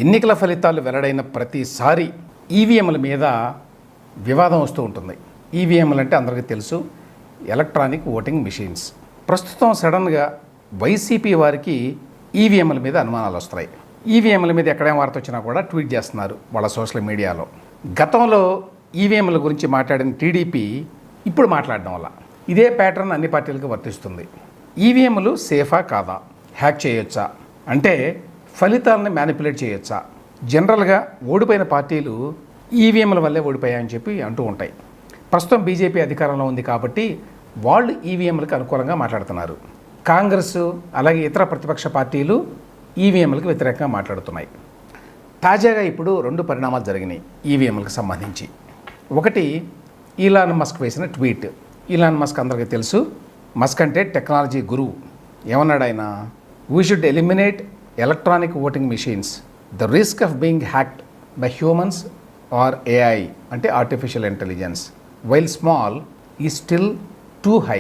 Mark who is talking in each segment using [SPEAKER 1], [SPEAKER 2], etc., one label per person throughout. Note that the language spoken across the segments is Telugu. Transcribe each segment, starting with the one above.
[SPEAKER 1] ఎన్నికల ఫలితాలు వెల్లడైన ప్రతిసారి ఈవీఎంల మీద వివాదం వస్తూ ఉంటుంది. ఈవీఎంలు అంటే అందరికీ తెలుసు, ఎలక్ట్రానిక్ ఓటింగ్ మిషన్స్. ప్రస్తుతం సడన్గా వైసీపీ వారికి ఈవీఎంల మీద అనుమానాలు వస్తున్నాయి. ఈవీఎంల మీద ఎక్కడేం వార్త వచ్చినా కూడా ట్వీట్ చేస్తున్నారు వాళ్ళ సోషల్ మీడియాలో. గతంలో ఈవీఎంల గురించి మాట్లాడిన టీడీపీ ఇప్పుడు మాట్లాడడం వల్ల ఇదే ప్యాటర్న్ అన్ని పార్టీలకు వర్తిస్తుంది. ఈవీఎంలు సేఫా కాదా, హ్యాక్ చేయొచ్చా, అంటే ఫలితాలను మ్యానిపులేట్ చేయొచ్చా? జనరల్గా ఓడిపోయిన పార్టీలు ఈవీఎంల వల్లే ఓడిపోయాయని చెప్పి అంటూ ఉంటాయి. ప్రస్తుతం బీజేపీ అధికారంలో ఉంది కాబట్టి వాళ్ళు ఈవీఎంలకు అనుకూలంగా మాట్లాడుతున్నారు. కాంగ్రెస్ అలాగే ఇతర ప్రతిపక్ష పార్టీలు ఈవీఎంలకు వ్యతిరేకంగా మాట్లాడుతున్నాయి. తాజాగా ఇప్పుడు 2 పరిణామాలు జరిగినాయి ఈవీఎంలకు సంబంధించి. ఒకటి, ఈలాన్ మస్క్ వేసిన ట్వీట్. ఈలాన్ మస్క్ అందరికీ తెలుసు, మస్క్ అంటే టెక్నాలజీ గురువు. ఏమన్నాడు ఆయన? We should eliminate electronic voting machines, the risk of being hacked by humans or AI అంటే artificial intelligence while small is still too high.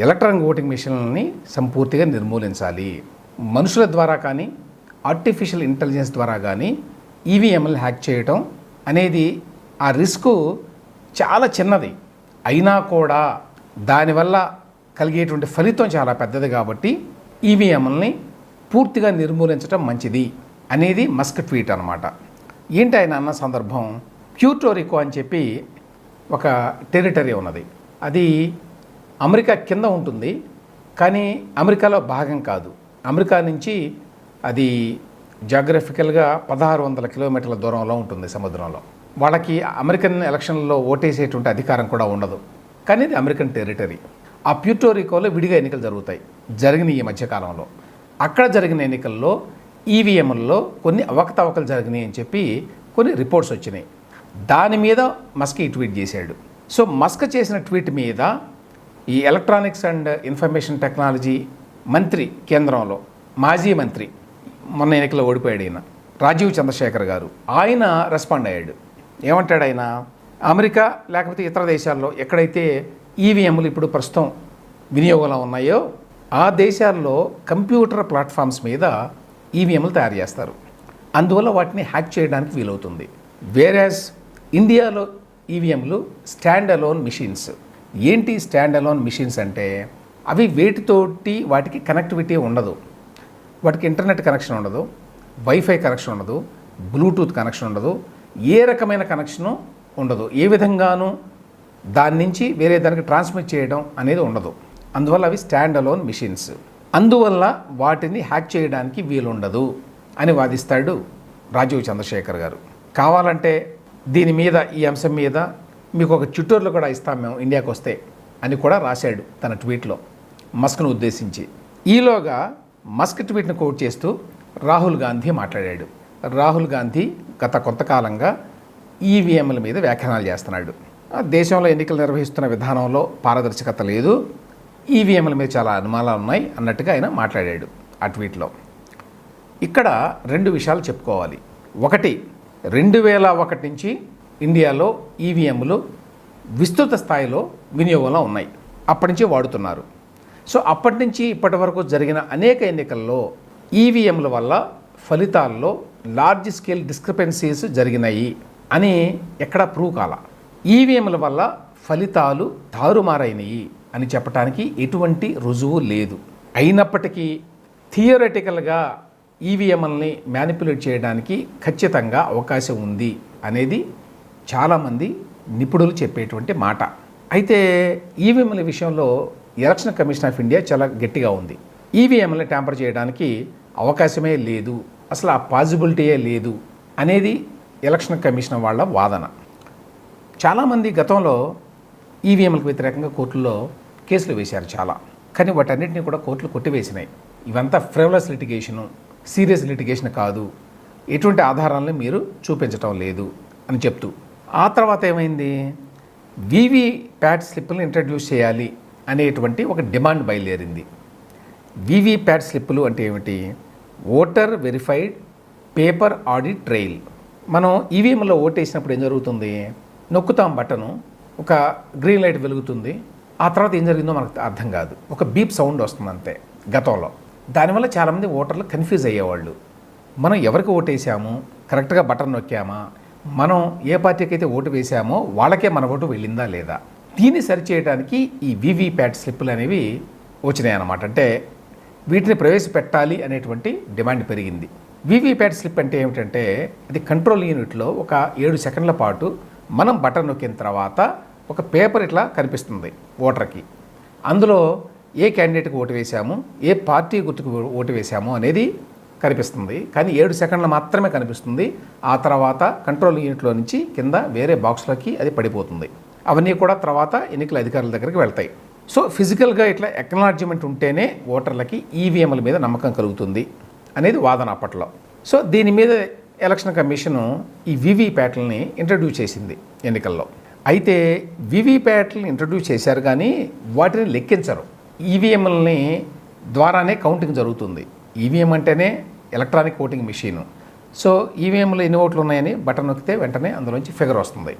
[SPEAKER 1] Electronic voting మిషన్లని సంపూర్తిగా నిర్మూలించాలి. మనుషుల ద్వారా కానీ ఆర్టిఫిషియల్ ఇంటెలిజెన్స్ ద్వారా కానీ ఈవీఎంలు హ్యాక్ చేయటం అనేది ఆ రిస్క్ చాలా చిన్నది, అయినా కూడా దానివల్ల కలిగేటువంటి ఫలితం చాలా పెద్దది. కాబట్టి ఈవీఎంలని పూర్తిగా నిర్మూలించడం మంచిది అనేది మస్క్ ట్వీట్ అనమాట. ఏంటి ఆయన అన్న సందర్భం? ప్యూర్టోరికో అని చెప్పి ఒక టెరిటరీ ఉన్నది. అది అమెరికా కింద ఉంటుంది, కానీ అమెరికాలో భాగం కాదు. అమెరికా నుంచి అది జాగ్రఫికల్గా 1600 కిలోమీటర్ల దూరంలో ఉంటుంది సముద్రంలో. వాళ్ళకి అమెరికన్ ఎలక్షన్లలో ఓటేసేటువంటి అధికారం కూడా ఉండదు, కానీ ఇది అమెరికన్ టెరిటరీ. ఆ ప్యూర్టోరికోలో విడిగా ఎన్నికలు జరుగుతాయి, జరిగినాయి ఈ మధ్యకాలంలో. అక్కడ జరిగిన ఎన్నికల్లో ఈవీఎంల్లో కొన్ని అవకతవకలు జరిగినాయి అని చెప్పి కొన్ని రిపోర్ట్స్ వచ్చినాయి. దాని మీద మస్క్ ఈ ట్వీట్ చేశాడు. సో మస్క్ చేసిన ట్వీట్ మీద ఈ ఎలక్ట్రానిక్స్ అండ్ ఇన్ఫర్మేషన్ టెక్నాలజీ మంత్రి, కేంద్రంలో మాజీ మంత్రి, మొన్న ఎన్నికల్లో ఓడిపోయాడు ఆయన, రాజీవ్ చంద్రశేఖర్ గారు, ఆయన రెస్పాండ్ అయ్యాడు. ఏమంటాడు ఆయన? అమెరికా లేకపోతే ఇతర దేశాల్లో ఎక్కడైతే ఈవీఎంలు ఇప్పుడు ప్రస్తుతం వినియోగంలో ఉన్నాయో ఆ దేశాల్లో కంప్యూటర్ ప్లాట్ఫామ్స్ మీద ఈవీఎంలు తయారు చేస్తారు, అందువల్ల వాటిని హ్యాక్ చేయడానికి వీలవుతుంది. వేరేస్ ఇండియాలో ఈవీఎంలు స్టాండ్ అలోన్ మిషన్స్. ఏంటి స్టాండ్ అలోన్ మిషన్స్ అంటే? అవి వేటితోటి వాటికి కనెక్టివిటీ ఉండదు, వాటికి ఇంటర్నెట్ కనెక్షన్ ఉండదు, వైఫై కనెక్షన్ ఉండదు, బ్లూటూత్ కనెక్షన్ ఉండదు, ఏ రకమైన కనెక్షను ఉండదు. ఏ విధంగానూ దాని నుంచి వేరే దానికి ట్రాన్స్మిట్ చేయడం అనేది ఉండదు. అందువల్ల అవి స్టాండ్ అలోన్ మిషన్స్. అందువల్ల వాటిని హ్యాక్ చేయడానికి వీలుండదు అని వాదిస్తాడు రాజీవ్ చంద్రశేఖర్ గారు. కావాలంటే దీని మీద, ఈ అంశం మీద మీకు ఒక ట్విట్టర్లో కూడా ఇస్తాం మేము ఇండియాకి వస్తే అని కూడా రాశాడు తన ట్వీట్లో మస్క్ను ఉద్దేశించి. ఈలోగా మస్క్ ట్వీట్ను కోట్ చేస్తూ రాహుల్ గాంధీ మాట్లాడాడు. రాహుల్ గాంధీ గత కొంతకాలంగా ఈవీఎంల మీద వ్యాఖ్యానాలు చేస్తున్నాడు. దేశంలో ఎన్నికలు నిర్వహిస్తున్న విధానంలో పారదర్శకత లేదు, ఈవీఎంల మీద చాలా అనుమానాలు ఉన్నాయి అన్నట్టుగా ఆయన మాట్లాడాడు ఆ ట్వీట్లో. ఇక్కడ 2 విషయాలు చెప్పుకోవాలి. ఒకటి, 2001 నుంచి ఇండియాలో ఈవీఎంలు విస్తృత స్థాయిలో వినియోగంలో ఉన్నాయి, అప్పటి నుంచి వాడుతున్నారు. సో అప్పటి నుంచి ఇప్పటి వరకు జరిగిన అనేక ఎన్నికల్లో ఈవీఎంల వల్ల ఫలితాల్లో లార్జ్ స్కేల్ డిస్క్రిపెన్సీస్ జరిగినాయి అని ఎక్కడా ప్రూవ్ కాల. ఈవీఎంల వల్ల ఫలితాలు తారుమారైనవి అని చెప్పడానికి ఎటువంటి రుజువు లేదు. అయినప్పటికీ థియరటికల్గా ఈవీఎంలని మ్యానిపులేట్ చేయడానికి ఖచ్చితంగా అవకాశం ఉంది అనేది చాలామంది నిపుణులు చెప్పేటువంటి మాట. అయితే ఈవీఎంల విషయంలో ఎలక్షన్ కమిషన్ ఆఫ్ ఇండియా చాలా గట్టిగా ఉంది. ఈవీఎంలని ట్యాంపర్ చేయడానికి అవకాశమే లేదు, అసలు ఆ పాసిబిలిటీయే లేదు అనేది ఎలక్షన్ కమిషన్ వాళ్ళ వాదన. చాలామంది గతంలో ఈవీఎంలకు వ్యతిరేకంగా కోర్టుల్లో కేసులు వేశారు చాలా, కానీ వాటన్నిటిని కూడా కోర్టులు కొట్టివేసినాయి. ఇవంతా ఫ్రివలస్ లిటిగేషను, సీరియస్ లిటిగేషన్ కాదు, ఎటువంటి ఆధారాలను మీరు చూపించటం లేదు అని చెప్తూ, ఆ తర్వాత ఏమైంది? వీవీప్యాట్ స్లిప్పులను ఇంట్రడ్యూస్ చేయాలి అనేటువంటి ఒక డిమాండ్ బయలుదేరింది. వీవీప్యాట్ స్లిప్పులు అంటే ఏమిటి? Voter verified paper audit trial. మనం ఈవీఎంలో ఓటేసినప్పుడు ఏం జరుగుతుంది? నొక్కుతాం బటను, ఒక గ్రీన్ లైట్ వెలుగుతుంది, ఆ తర్వాత ఏం జరిగిందో మనకు అర్థం కాదు, ఒక బీప్ సౌండ్ వస్తుంది అంతే. గతంలో దానివల్ల చాలామంది ఓటర్లు కన్ఫ్యూజ్ అయ్యేవాళ్ళు. మనం ఎవరికి ఓటేసాము, కరెక్ట్గా బటన్ నొక్కామా, మనం ఏ పార్టీకి అయితే ఓటు వేసామో వాళ్ళకే మన ఓటు వెళ్ళిందా లేదా, దీన్ని సరిచేయడానికి ఈ వీవీప్యాట్ స్లిప్పులు అనేవి వచ్చినాయి అన్నమాట. అంటే వీటిని ప్రవేశపెట్టాలి అనేటువంటి డిమాండ్ పెరిగింది. వీవీప్యాట్ స్లిప్ అంటే ఏమిటంటే అది కంట్రోల్ యూనిట్లో ఒక 7 సెకండ్ల పాటు మనం బటన్ నొక్కిన తర్వాత ఒక పేపర్ ఇట్లా కనిపిస్తుంది ఓటర్కి. అందులో ఏ క్యాండిడేట్కి ఓటు వేసాము, ఏ పార్టీ గుర్తుకు ఓటు వేసాము అనేది కనిపిస్తుంది. కానీ 7 సెకండ్లు మాత్రమే కనిపిస్తుంది. ఆ తర్వాత కంట్రోల్ యూనిట్లో నుంచి కింద వేరే బాక్స్లోకి అది పడిపోతుంది. అవన్నీ కూడా తర్వాత ఎన్నికల అధికారుల దగ్గరికి వెళ్తాయి. సో ఫిజికల్గా ఇట్లా ఎక్నాలజ్మెంట్ ఉంటేనే ఓటర్లకి ఈవీఎంల మీద నమ్మకం కలుగుతుంది అనేది వాదన అప్పట్లో. సో దీని మీద ఎలక్షన్ కమిషను ఈ వీవీప్యాట్లని ఇంట్రడ్యూస్ చేసింది ఎన్నికల్లో. అయితే వీవీప్యాట్లని ఇంట్రడ్యూస్ చేశారు కానీ వాటిని లెక్కించరు. ఈవీఎంలని ద్వారానే కౌంటింగ్ జరుగుతుంది. ఈవీఎం అంటేనే ఎలక్ట్రానిక్ ఓటింగ్ మిషను. సో ఈవీఎంలో ఎన్ని ఓట్లు ఉన్నాయని బటన్ నొక్కితే వెంటనే అందులోంచి ఫిగర్ వస్తుంది.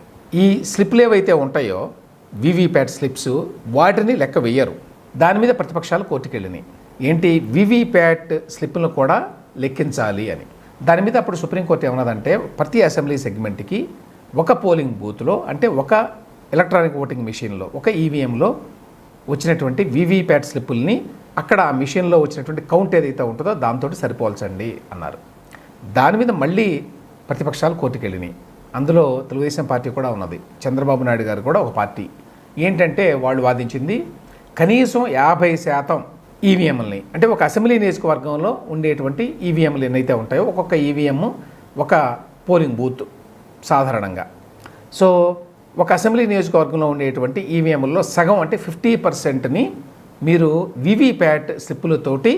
[SPEAKER 1] ఈ స్లిప్లు ఏవైతే ఉంటాయో వీవీప్యాట్ స్లిప్స్, వాటిని లెక్క వేయరు. దాని మీద ప్రతిపక్షాలు కోర్టుకు వెళ్ళినాయి. ఏంటి, వీవీప్యాట్ స్లిప్లను కూడా లెక్కించాలి అని. దాని మీద అప్పుడు సుప్రీంకోర్టు ఏమన్నదంటే ప్రతి అసెంబ్లీ సెగ్మెంట్కి ఒక పోలింగ్ బూత్లో, అంటే ఒక ఎలక్ట్రానిక్ ఓటింగ్ మిషన్లో, ఒక ఈవీఎంలో వచ్చినటువంటి వీవీప్యాట్ స్లిప్పుల్ని అక్కడ ఆ మిషన్లో వచ్చినటువంటి కౌంట్ ఏదైతే ఉంటుందో దాంతో సరిపోల్చండి అన్నారు. దాని మీద మళ్ళీ ప్రతిపక్షాలు కోర్టుకు వెళ్ళినాయి. అందులో తెలుగుదేశం పార్టీ కూడా ఉన్నది. చంద్రబాబు నాయుడు గారు కూడా ఒక పార్టీ. ఏంటంటే వాళ్ళు వాదించింది కనీసం 50% ఈవీఎంలని, అంటే ఒక అసెంబ్లీ నియోజకవర్గంలో ఉండేటువంటి ఈవీఎంలు ఎన్నైతే ఉంటాయో ఒక్కొక్క ఈవీఎం ఒక పోలింగ్ బూత్ సాధారణంగా. సో ఒక అసెంబ్లీ నియోజకవర్గంలో ఉండేటువంటి ఈవీఎంల్లో సగం అంటే 50%ని మీరు వీవీప్యాట్ స్లిప్పులతోటి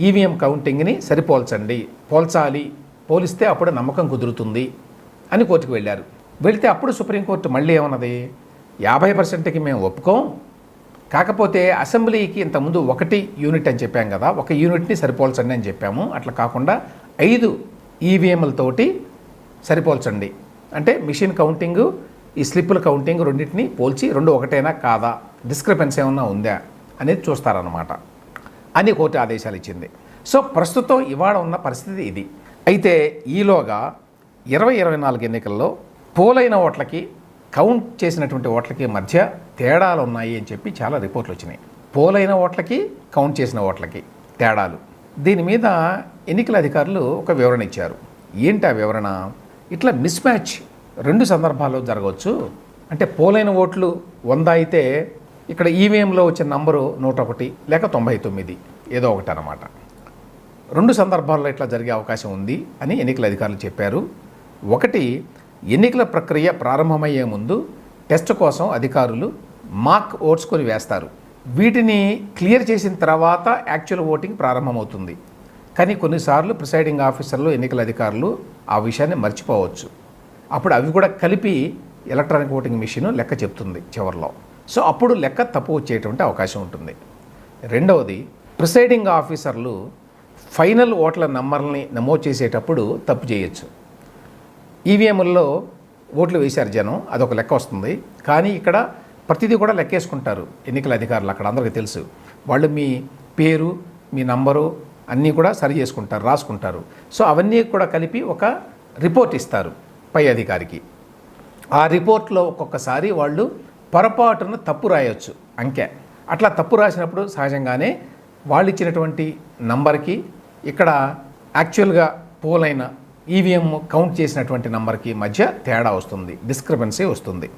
[SPEAKER 1] ఈవీఎం కౌంటింగ్ని పోల్చాలి, పోలిస్తే అప్పుడు నమ్మకం కుదురుతుంది అని కోర్టుకు వెళ్ళారు. వెళితే అప్పుడు సుప్రీంకోర్టు మళ్ళీ ఏమన్నది, 50%కి మేము ఒప్పుకోం, కాకపోతే అసెంబ్లీకి ఇంతకుముందు 1 యూనిట్ అని చెప్పాం కదా, 1 యూనిట్ని సరిపోల్చండి అని చెప్పాము. అట్లా కాకుండా 5 ఈవీఎంలతోటి సరిపోల్చండి, అంటే మిషన్ కౌంటింగు, ఈ స్లిప్పుల కౌంటింగ్ రెండింటిని పోల్చి 2 ఒకటేనా కాదా, డిస్క్రిపెన్సీ ఏమన్నా ఉందా అనేది చూస్తారన్నమాట అని కోర్టు ఆదేశాలు ఇచ్చింది. సో ప్రస్తుతం ఇవాళ ఉన్న పరిస్థితి ఇది. అయితే ఈలోగా 2024 ఎన్నికల్లో పోలైన ఓట్లకి కౌంట్ చేసినటువంటి ఓట్లకి మధ్య తేడాలు ఉన్నాయి అని చెప్పి చాలా రిపోర్ట్లు వచ్చినాయి. పోలైన ఓట్లకి కౌంట్ చేసిన ఓట్లకి తేడాలు. దీని మీద ఎన్నికల అధికారులు ఒక వివరణ ఇచ్చారు. ఏంటి ఆ వివరణ, ఇట్లా మిస్ మ్యాచ్ 2 సందర్భాల్లో జరగవచ్చు. అంటే పోలైన ఓట్లు 100 అయితే ఇక్కడ ఈవీఎంలో వచ్చిన నంబరు 101 లేక 99 ఏదో ఒకటి అన్నమాట. 2 సందర్భాల్లో ఇట్లా జరిగే అవకాశం ఉంది అని ఎన్నికల అధికారులు చెప్పారు. ఒకటి, ఎన్నికల ప్రక్రియ ప్రారంభమయ్యే ముందు టెస్ట్ కోసం అధికారులు మాక్ ఓట్స్ కొని వేస్తారు. వీటిని క్లియర్ చేసిన తర్వాత యాక్చువల్ ఓటింగ్ ప్రారంభమవుతుంది. కానీ కొన్నిసార్లు ప్రిసైడింగ్ ఆఫీసర్లు, ఎన్నికల అధికారులు ఆ విషయాన్ని మర్చిపోవచ్చు. అప్పుడు అవి కూడా కలిపి ఎలక్ట్రానిక్ ఓటింగ్ మిషన్ లెక్క చెప్తుంది చివరిలో. సో అప్పుడు లెక్క తప్పు వచ్చేటువంటి అవకాశం ఉంటుంది. రెండవది, ప్రిసైడింగ్ ఆఫీసర్లు ఫైనల్ ఓట్ల నంబర్ని నమోదు చేసేటప్పుడు తప్పు చేయొచ్చు. ఈవీఎంల్లో ఓట్లు వేశారు జనం, అదొక లెక్క వస్తుంది. కానీ ఇక్కడ ప్రతిదీ కూడా లెక్కేసుకుంటారు ఎన్నికల అధికారులు. అక్కడ అందరికీ తెలుసు, వాళ్ళు మీ పేరు, మీ నంబరు అన్నీ కూడా సరి చేసుకుంటారు, రాసుకుంటారు. సో అవన్నీ కూడా కలిపి ఒక రిపోర్ట్ ఇస్తారు పై అధికారికి. ఆ రిపోర్ట్లో ఒక్కొక్కసారి వాళ్ళు పొరపాటున తప్పు రాయొచ్చు అంకె. అట్లా తప్పు రాసినప్పుడు సహజంగానే వాళ్ళు ఇచ్చినటువంటి నంబర్కి ఇక్కడ యాక్చువల్గా పోలైన ఈవీఎం కౌంట్ చేసినటువంటి నంబర్కి మధ్య తేడా వస్తుంది, డిస్క్రిపెన్సీ వస్తుంది.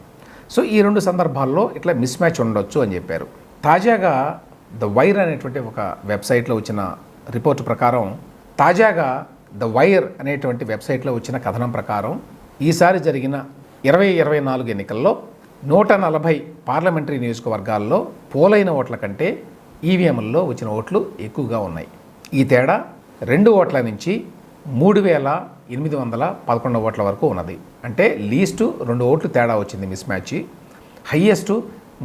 [SPEAKER 1] సో ఈ 2 సందర్భాల్లో ఇట్లా మిస్ మ్యాచ్ ఉండొచ్చు అని చెప్పారు. తాజాగా ద వైర్ అనేటువంటి ఒక వెబ్సైట్లో వచ్చిన రిపోర్టు ప్రకారం, తాజాగా ద వైర్ అనేటువంటి వెబ్సైట్లో వచ్చిన కథనం ప్రకారం ఈసారి జరిగిన 2024 ఎన్నికల్లో 140 పార్లమెంటరీ నియోజకవర్గాల్లో పోలైన ఓట్ల కంటే ఈవీఎంల్లో వచ్చిన ఓట్లు ఎక్కువగా ఉన్నాయి. ఈ తేడా 2 ఓట్ల నుంచి 3,811 ఓట్ల వరకు ఉన్నది. అంటే లీస్టు 2 ఓట్లు తేడా వచ్చింది మిస్ మ్యాచ్. హయ్యెస్టు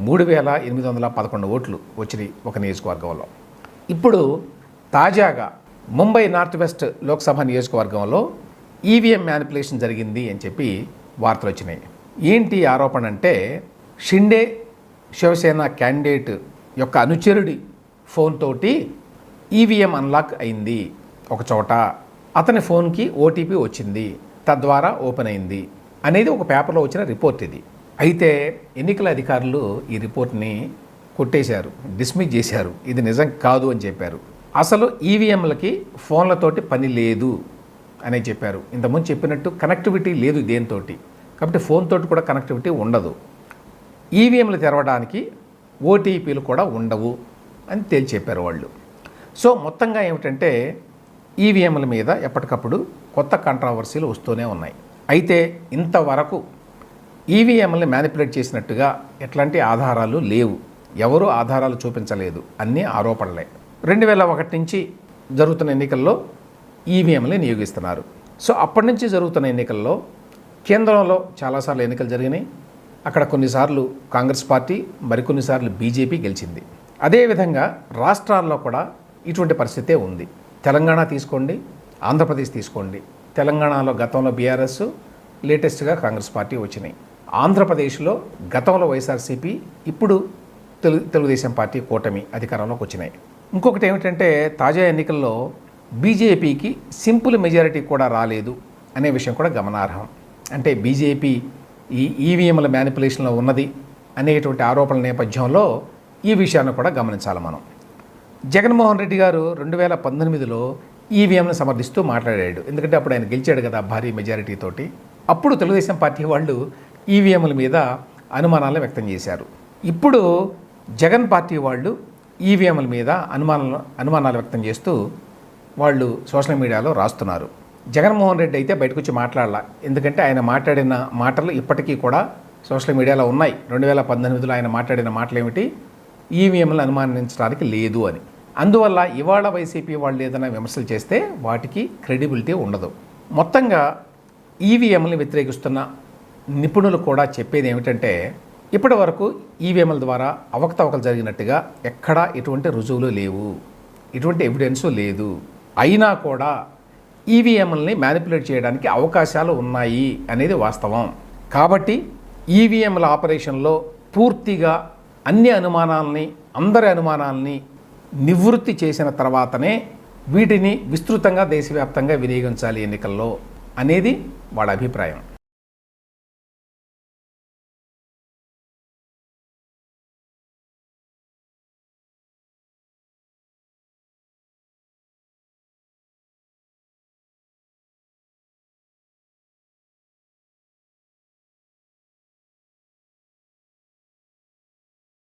[SPEAKER 1] 3,811 ఓట్లు వచ్చినాయి ఒక నియోజకవర్గంలో. ఇప్పుడు తాజాగా ముంబై నార్త్ వెస్ట్ లోక్సభ నియోజకవర్గంలో ఈవీఎం మ్యానిపులేషన్ జరిగింది అని చెప్పి వార్తలు వచ్చినాయి. ఏంటి ఆరోపణ అంటే, షిండే శివసేన క్యాండిడేట్ యొక్క అనుచరుడి ఫోన్ తోటి ఈవీఎం అన్లాక్ అయింది ఒక చోట, అతని ఫోన్కి ఓటీపీ వచ్చింది తద్వారా ఓపెన్ అయింది అనేది ఒక పేపర్లో వచ్చిన రిపోర్ట్ ఇది. అయితే ఎన్నికల అధికారులు ఈ రిపోర్ట్ని కొట్టేశారు, డిస్మిస్ చేశారు. ఇది నిజం కాదు అని చెప్పారు. అసలు ఈవీఎంలకి ఫోన్లతోటి పని లేదు అని చెప్పారు. ఇంతకుముందు చెప్పినట్టు కనెక్టివిటీ లేదు దేనితోటి, కాబట్టి ఫోన్ తోటి కూడా కనెక్టివిటీ ఉండదు. ఈవీఎంలు తెరవడానికి ఓటీపీలు కూడా ఉండవు అని తేల్చి చెప్పారు వాళ్ళు. సో మొత్తంగా ఏమిటంటే ఈవీఎంల మీద ఎప్పటికప్పుడు కొత్త కాంట్రావర్సీలు వస్తూనే ఉన్నాయి. అయితే ఇంతవరకు ఈవీఎంలని మ్యానిపులేట్ చేసినట్టుగా ఎట్లాంటి ఆధారాలు లేవు. ఎవరూ ఆధారాలు చూపించలేదు, అన్నీ ఆరోపణలే. 2001 నుంచి జరుగుతున్న ఎన్నికల్లో ఈవీఎంలని నియోగిస్తున్నారు. సో అప్పటి నుంచి జరుగుతున్న ఎన్నికల్లో కేంద్రంలో చాలాసార్లు ఎన్నికలు జరిగినాయి. అక్కడ కొన్నిసార్లు కాంగ్రెస్ పార్టీ, మరికొన్నిసార్లు బీజేపీ గెలిచింది. అదేవిధంగా రాష్ట్రాల్లో కూడా ఇటువంటి పరిస్థితే ఉంది. తెలంగాణ తీసుకోండి, ఆంధ్రప్రదేశ్ తీసుకోండి. తెలంగాణలో గతంలో బీఆర్ఎస్, లేటెస్ట్గా కాంగ్రెస్ పార్టీ వచ్చినాయి. ఆంధ్రప్రదేశ్లో గతంలో వైఎస్ఆర్సీపీ, ఇప్పుడు తెలుగుదేశం పార్టీ కూటమి అధికారంలోకి వచ్చినాయి. ఇంకొకటి ఏమిటంటే తాజా ఎన్నికల్లో బీజేపీకి సింపుల్ మెజారిటీ కూడా రాలేదు అనే విషయం కూడా గమనార్హం. అంటే బీజేపీ ఈ ఈవీఎంల మ్యానిపులేషన్లో ఉన్నది అనేటువంటి ఆరోపణల నేపథ్యంలో ఈ విషయాన్ని కూడా గమనించాలి మనం. జగన్మోహన్ రెడ్డి గారు 2019లో ఈవీఎంను సమర్థిస్తూ మాట్లాడాడు. ఎందుకంటే అప్పుడు ఆయన గెలిచాడు కదా భారీ మెజారిటీతోటి. అప్పుడు తెలుగుదేశం పార్టీ వాళ్ళు ఈవీఎంల మీద అనుమానాలను వ్యక్తం చేశారు. ఇప్పుడు జగన్ పార్టీ వాళ్ళు ఈవీఎంల మీద అనుమానాలు వ్యక్తం చేస్తూ వాళ్ళు సోషల్ మీడియాలో రాస్తున్నారు. జగన్మోహన్ రెడ్డి అయితే బయటకు వచ్చి మాట్లాడాల. ఎందుకంటే ఆయన మాట్లాడిన మాటలు ఇప్పటికీ కూడా సోషల్ మీడియాలో ఉన్నాయి. 2018లో ఆయన మాట్లాడిన మాటలు ఏమిటి, ఈవీఎంలను అనుమానించడానికి లేదు అని. అందువల్ల ఇవాళ వైసీపీ వాళ్ళు ఏదైనా విమర్శలు చేస్తే వాటికి క్రెడిబిలిటీ ఉండదు. మొత్తంగా ఈవీఎంలను వ్యతిరేకిస్తున్న నిపుణులు కూడా చెప్పేది ఏమిటంటే ఇప్పటి వరకు ఈవీఎంల ద్వారా అవకతవకలు జరిగినట్టుగా ఎక్కడా ఎటువంటి రుజువులు లేవు, ఎటువంటి ఎవిడెన్సు లేదు. అయినా కూడా ఈవీఎంలని మ్యానిపులేట్ చేయడానికి అవకాశాలు ఉన్నాయి అనేది వాస్తవం. కాబట్టి ఈవీఎంల ఆపరేషన్లో పూర్తిగా అన్ని అనుమానాలని, అందరి అనుమానాలని నివృత్తి చేసిన తర్వాతనే వీటిని విస్తృతంగా దేశవ్యాప్తంగా వినియోగించాలి ఎన్నికల్లో అనేది వాళ్ళ అభిప్రాయం.